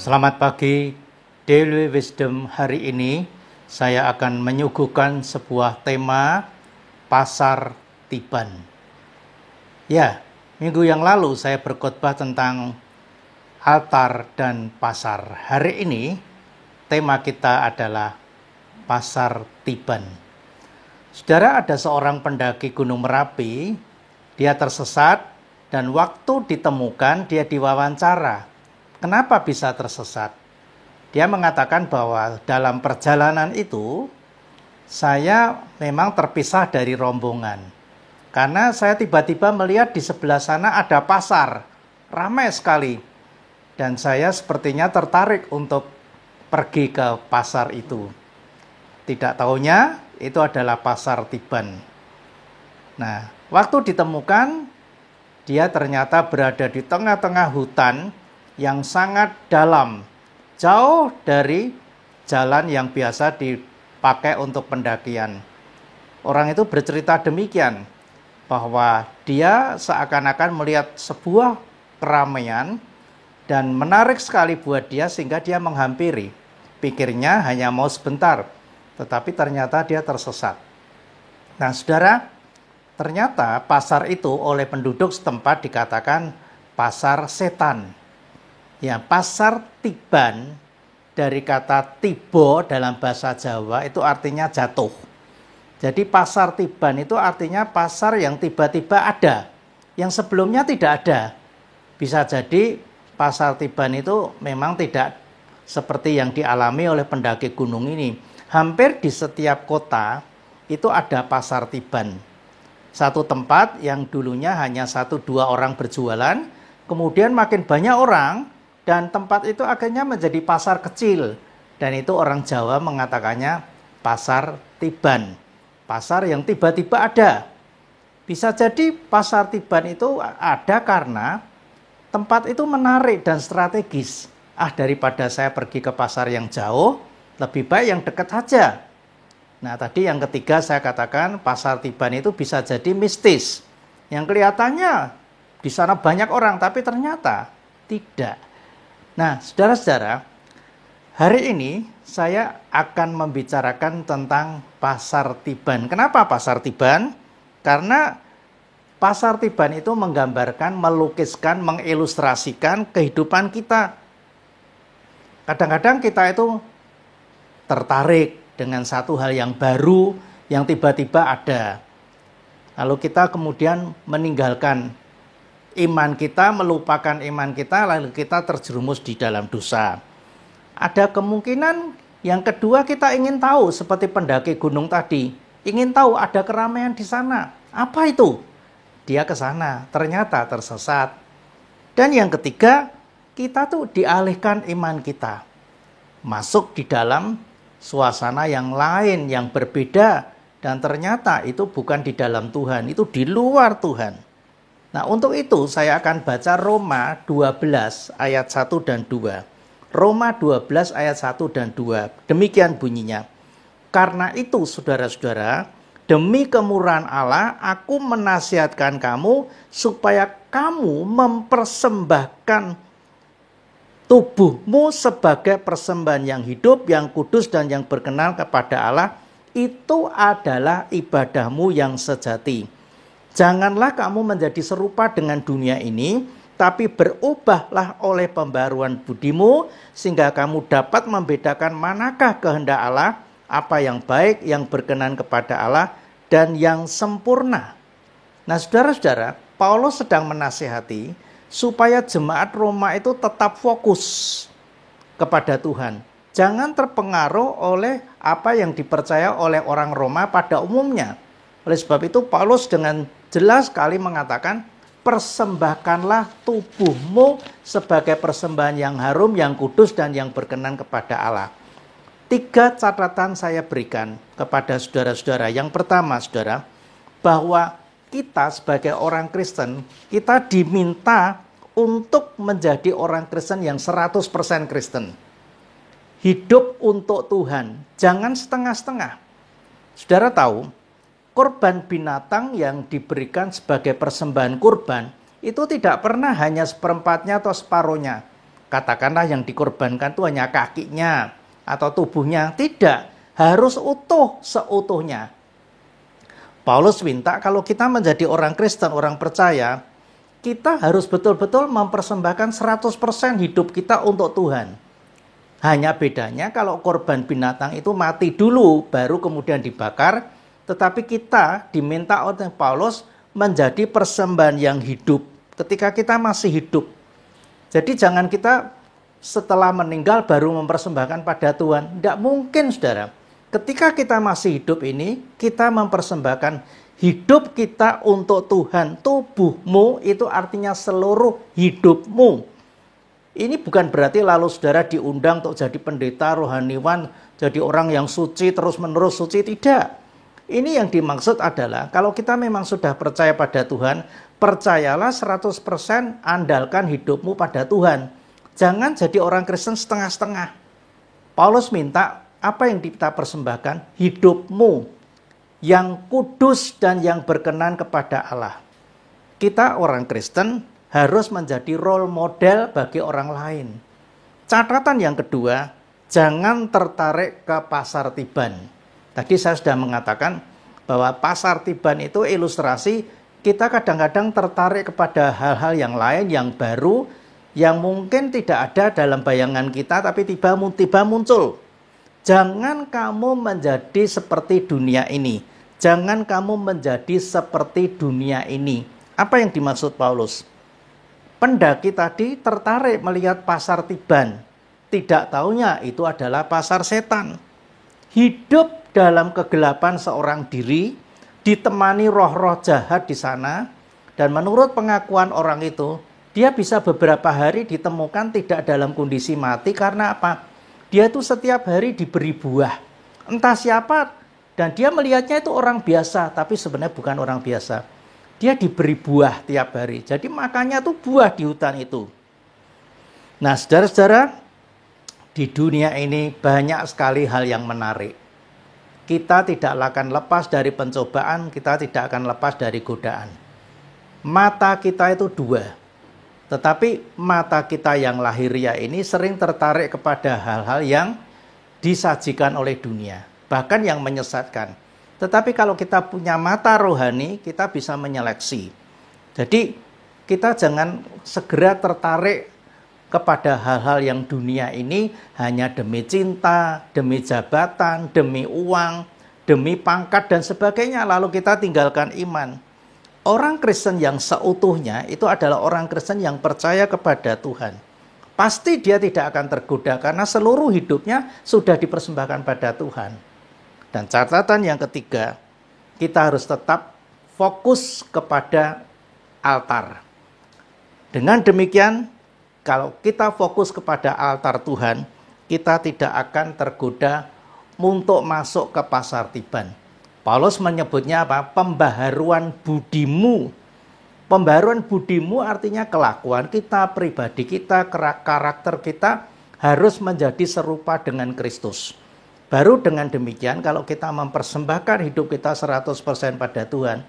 Selamat pagi, Daily Wisdom hari ini saya akan menyuguhkan sebuah tema Pasar Tiban. Ya, minggu yang lalu saya berkhotbah tentang altar dan pasar. Hari ini tema kita adalah Pasar Tiban. Saudara, ada seorang pendaki Gunung Merapi, dia tersesat dan waktu ditemukan dia diwawancara. Kenapa bisa tersesat? Dia mengatakan bahwa dalam perjalanan itu saya memang terpisah dari rombongan. Karena saya tiba-tiba melihat di sebelah sana ada pasar, ramai sekali. Dan saya sepertinya tertarik untuk pergi ke pasar itu. Tidak tahunya itu adalah Pasar Tiban. Nah, waktu ditemukan dia ternyata berada di tengah-tengah hutan yang sangat dalam, jauh dari jalan yang biasa dipakai untuk pendakian. Orang itu bercerita demikian, bahwa dia seakan-akan melihat sebuah keramaian dan menarik sekali buat dia sehingga dia menghampiri. Pikirnya hanya mau sebentar, tetapi ternyata dia tersesat. Nah, saudara, ternyata pasar itu oleh penduduk setempat dikatakan pasar setan. Ya, Pasar Tiban dari kata tibo dalam bahasa Jawa itu artinya jatuh. Jadi Pasar Tiban itu artinya pasar yang tiba-tiba ada, yang sebelumnya tidak ada. Bisa jadi Pasar Tiban itu memang tidak seperti yang dialami oleh pendaki gunung ini. Hampir di setiap kota itu ada Pasar Tiban. Satu tempat yang dulunya hanya 1-2 orang berjualan, kemudian makin banyak orang, dan tempat itu akhirnya menjadi pasar kecil. Dan itu orang Jawa mengatakannya Pasar Tiban. Pasar yang tiba-tiba ada. Bisa jadi Pasar Tiban itu ada karena tempat itu menarik dan strategis. Daripada saya pergi ke pasar yang jauh, lebih baik yang dekat saja. Nah, tadi yang ketiga saya katakan Pasar Tiban itu bisa jadi mistis. Yang kelihatannya di sana banyak orang, tapi ternyata tidak. Nah, saudara-saudara, hari ini saya akan membicarakan tentang Pasar Tiban. Kenapa Pasar Tiban? Karena Pasar Tiban itu menggambarkan, melukiskan, mengilustrasikan kehidupan kita. Kadang-kadang kita itu tertarik dengan satu hal yang baru, yang tiba-tiba ada. Lalu kita kemudian meninggalkan iman kita, melupakan iman kita, lalu kita terjerumus di dalam dosa. Ada kemungkinan yang kedua, kita ingin tahu seperti pendaki gunung tadi, ingin tahu ada keramaian di sana. Apa itu? Dia ke sana, ternyata tersesat. Dan yang ketiga, kita tuh dialihkan iman kita, masuk di dalam suasana yang lain, yang berbeda, dan ternyata itu bukan di dalam Tuhan, itu di luar Tuhan. Nah, untuk itu saya akan baca Roma 12 ayat 1 dan 2. Roma 12 ayat 1 dan 2. Demikian bunyinya. Karena itu saudara-saudara, demi kemurahan Allah, aku menasihatkan kamu supaya kamu mempersembahkan tubuhmu sebagai persembahan yang hidup, yang kudus dan yang berkenan kepada Allah. Itu adalah ibadahmu yang sejati. Janganlah kamu menjadi serupa dengan dunia ini, tapi berubahlah oleh pembaruan budimu, sehingga kamu dapat membedakan manakah kehendak Allah, apa yang baik, yang berkenan kepada Allah, dan yang sempurna. Nah, saudara-saudara, Paulus sedang menasihati supaya jemaat Roma itu tetap fokus kepada Tuhan. Jangan terpengaruh oleh apa yang dipercaya oleh orang Roma pada umumnya. Oleh sebab itu Paulus dengan jelas sekali mengatakan, persembahkanlah tubuhmu sebagai persembahan yang harum, yang kudus, dan yang berkenan kepada Allah. 3 catatan saya berikan kepada saudara-saudara. Yang pertama, saudara, bahwa kita sebagai orang Kristen, kita diminta untuk menjadi orang Kristen yang 100% Kristen. Hidup untuk Tuhan, jangan setengah-setengah. Saudara tahu, korban binatang yang diberikan sebagai persembahan kurban itu tidak pernah hanya seperempatnya atau separuhnya. katakanlah yang dikorbankan itu hanya kakinya atau tubuhnya. Tidak, harus utuh seutuhnya. Paulus minta kalau kita menjadi orang Kristen, orang percaya, kita harus betul-betul mempersembahkan 100% hidup kita untuk Tuhan. Hanya bedanya kalau korban binatang itu mati dulu, baru kemudian dibakar. Tetapi kita diminta oleh Paulus menjadi persembahan yang hidup ketika kita masih hidup. Jadi jangan kita setelah meninggal baru mempersembahkan pada Tuhan. Tidak mungkin, saudara. Ketika kita masih hidup ini, kita mempersembahkan hidup kita untuk Tuhan. Tubuhmu itu artinya seluruh hidupmu. Ini bukan berarti lalu saudara diundang untuk jadi pendeta, rohaniwan, jadi orang yang suci, terus-menerus suci. Tidak. Ini yang dimaksud adalah kalau kita memang sudah percaya pada Tuhan, percayalah 100% andalkan hidupmu pada Tuhan. Jangan jadi orang Kristen setengah-setengah. Paulus minta, apa yang kita persembahkan? Hidupmu yang kudus dan yang berkenan kepada Allah. Kita orang Kristen harus menjadi role model bagi orang lain. Catatan yang kedua, jangan tertarik ke pasar tiban. Tadi saya sudah mengatakan bahwa pasar tiban itu ilustrasi kita kadang-kadang tertarik kepada hal-hal yang lain, yang baru, yang mungkin tidak ada dalam bayangan kita, tapi tiba-tiba muncul. Jangan kamu menjadi seperti dunia ini. Jangan kamu menjadi seperti dunia ini. Apa yang dimaksud Paulus? Pendaki tadi tertarik melihat pasar tiban. Tidak taunya itu adalah pasar setan. Hidup dalam kegelapan seorang diri, ditemani roh-roh jahat di sana, dan menurut pengakuan orang itu, dia bisa beberapa hari ditemukan tidak dalam kondisi mati. Karena apa? Dia itu setiap hari diberi buah. Entah siapa, dan dia melihatnya itu orang biasa, tapi sebenarnya bukan orang biasa. Dia diberi buah tiap hari. Jadi makannya itu buah di hutan itu. Nah, saudara-saudara, di dunia ini banyak sekali hal yang menarik. Kita tidak akan lepas dari pencobaan, kita tidak akan lepas dari godaan. Mata kita itu dua. Tetapi mata kita yang lahiriah ini sering tertarik kepada hal-hal yang disajikan oleh dunia. Bahkan yang menyesatkan. Tetapi kalau kita punya mata rohani, kita bisa menyeleksi. Jadi kita jangan segera tertarik kepada hal-hal yang dunia ini hanya demi cinta, demi jabatan, demi uang, demi pangkat dan sebagainya. Lalu kita tinggalkan iman. Orang Kristen yang seutuhnya itu adalah orang Kristen yang percaya kepada Tuhan. Pasti dia tidak akan tergoda karena seluruh hidupnya sudah dipersembahkan pada Tuhan. Dan catatan yang ketiga, kita harus tetap fokus kepada altar. Dengan demikian, kalau kita fokus kepada altar Tuhan, kita tidak akan tergoda untuk masuk ke pasar tiban. Paulus menyebutnya apa? Pembaharuan budimu. Pembaharuan budimu artinya kelakuan kita, pribadi kita, karakter kita harus menjadi serupa dengan Kristus. Baru dengan demikian kalau kita mempersembahkan hidup kita 100% pada Tuhan,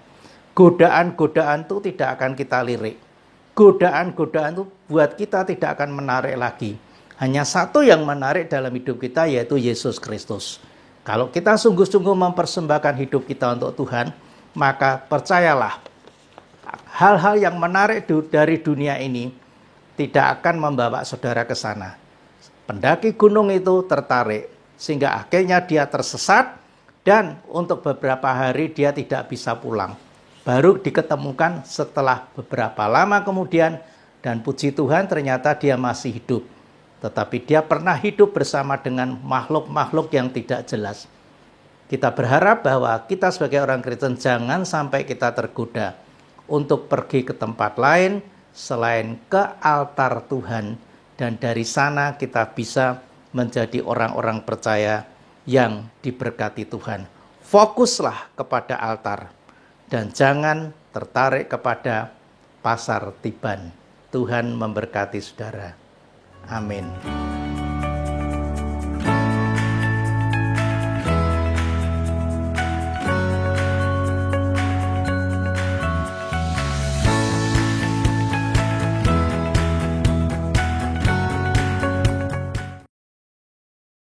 godaan-godaan itu tidak akan kita lirik. Godaan-godaan itu buat kita tidak akan menarik lagi. Hanya satu yang menarik dalam hidup kita yaitu Yesus Kristus. Kalau kita sungguh-sungguh mempersembahkan hidup kita untuk Tuhan, maka percayalah, hal-hal yang menarik dari dunia ini tidak akan membawa saudara ke sana. Pendaki gunung itu tertarik, sehingga akhirnya dia tersesat, dan untuk beberapa hari dia tidak bisa pulang. Baru diketemukan setelah beberapa lama kemudian, dan puji Tuhan ternyata dia masih hidup. Tetapi dia pernah hidup bersama dengan makhluk-makhluk yang tidak jelas. Kita berharap bahwa kita sebagai orang Kristen jangan sampai kita tergoda untuk pergi ke tempat lain selain ke altar Tuhan. Dan dari sana kita bisa menjadi orang-orang percaya yang diberkati Tuhan. Fokuslah kepada altar dan jangan tertarik kepada pasar tiban. Tuhan memberkati saudara. Amin.